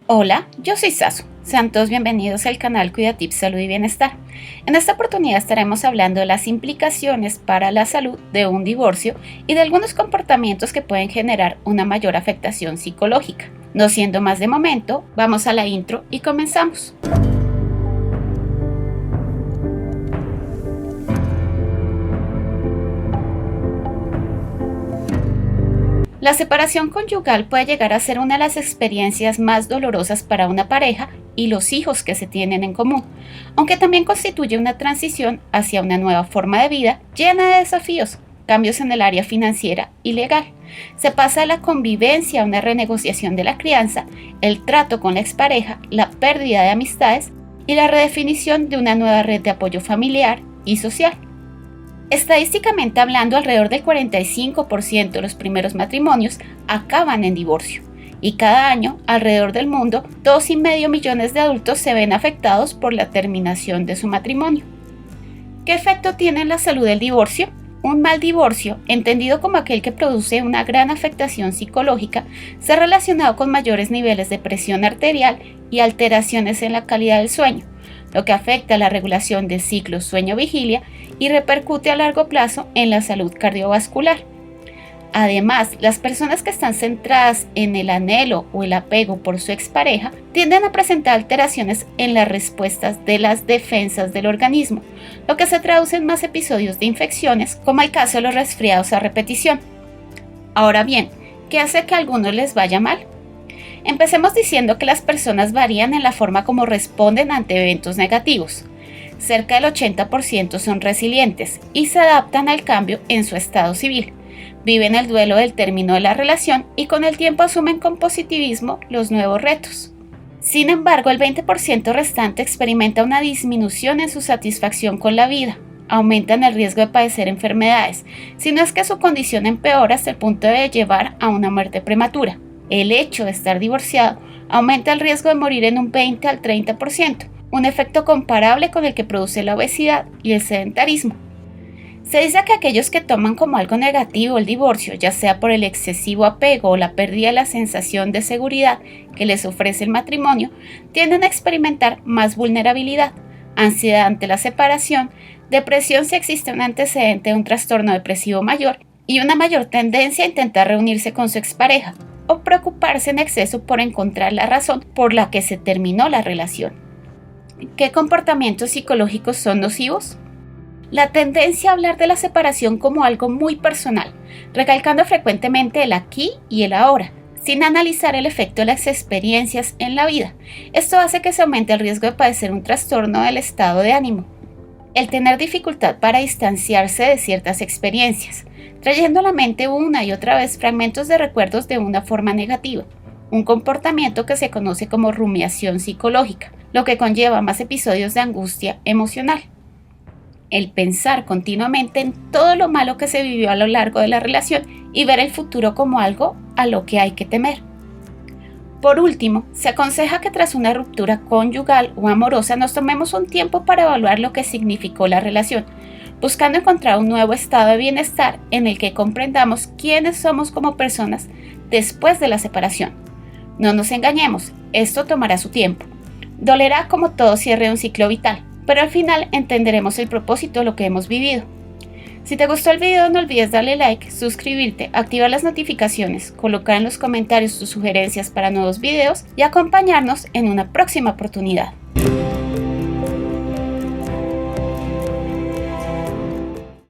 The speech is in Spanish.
Hola, yo soy Sasu. Sean todos bienvenidos al canal Cuida Tips Salud y Bienestar. En esta oportunidad estaremos hablando de las implicaciones para la salud de un divorcio y de algunos comportamientos que pueden generar una mayor afectación psicológica. No siendo más de momento, vamos a la intro y comenzamos. La separación conyugal puede llegar a ser una de las experiencias más dolorosas para una pareja y los hijos que se tienen en común, aunque también constituye una transición hacia una nueva forma de vida llena de desafíos, cambios en el área financiera y legal. Se pasa de la convivencia a una renegociación de la crianza, el trato con la expareja, la pérdida de amistades y la redefinición de una nueva red de apoyo familiar y social. Estadísticamente hablando, alrededor del 45% de los primeros matrimonios acaban en divorcio, y cada año, alrededor del mundo, 2,5 millones de adultos se ven afectados por la terminación de su matrimonio. ¿Qué efecto tiene en la salud el divorcio? Un mal divorcio, entendido como aquel que produce una gran afectación psicológica, se ha relacionado con mayores niveles de presión arterial y alteraciones en la calidad del sueño, lo que afecta a la regulación del ciclo sueño-vigilia y repercute a largo plazo en la salud cardiovascular. Además, las personas que están centradas en el anhelo o el apego por su expareja tienden a presentar alteraciones en las respuestas de las defensas del organismo, lo que se traduce en más episodios de infecciones, como el caso de los resfriados a repetición. Ahora bien, ¿qué hace que a algunos les vaya mal? Empecemos diciendo que las personas varían en la forma como responden ante eventos negativos. Cerca del 80% son resilientes y se adaptan al cambio en su estado civil. Viven el duelo del término de la relación y con el tiempo asumen con positivismo los nuevos retos. Sin embargo, el 20% restante experimenta una disminución en su satisfacción con la vida. Aumentan el riesgo de padecer enfermedades, si no es que su condición empeora hasta el punto de llevar a una muerte prematura. El hecho de estar divorciado aumenta el riesgo de morir en un 20 al 30%, un efecto comparable con el que produce la obesidad y el sedentarismo. Se dice que aquellos que toman como algo negativo el divorcio, ya sea por el excesivo apego o la pérdida de la sensación de seguridad que les ofrece el matrimonio, tienden a experimentar más vulnerabilidad, ansiedad ante la separación, depresión si existe un antecedente de un trastorno depresivo mayor y una mayor tendencia a intentar reunirse con su expareja o preocuparse en exceso por encontrar la razón por la que se terminó la relación. ¿Qué comportamientos psicológicos son nocivos? La tendencia a hablar de la separación como algo muy personal, recalcando frecuentemente el aquí y el ahora, sin analizar el efecto de las experiencias en la vida. Esto hace que se aumente el riesgo de padecer un trastorno del estado de ánimo. El tener dificultad para distanciarse de ciertas experiencias, trayendo a la mente una y otra vez fragmentos de recuerdos de una forma negativa, un comportamiento que se conoce como rumiación psicológica, lo que conlleva más episodios de angustia emocional. El pensar continuamente en todo lo malo que se vivió a lo largo de la relación y ver el futuro como algo a lo que hay que temer. Por último, se aconseja que tras una ruptura conyugal o amorosa nos tomemos un tiempo para evaluar lo que significó la relación, buscando encontrar un nuevo estado de bienestar en el que comprendamos quiénes somos como personas después de la separación. No nos engañemos, esto tomará su tiempo. Dolerá como todo cierre de un ciclo vital, pero al final entenderemos el propósito de lo que hemos vivido. Si te gustó el video, no olvides darle like, suscribirte, activar las notificaciones, colocar en los comentarios tus sugerencias para nuevos videos y acompañarnos en una próxima oportunidad.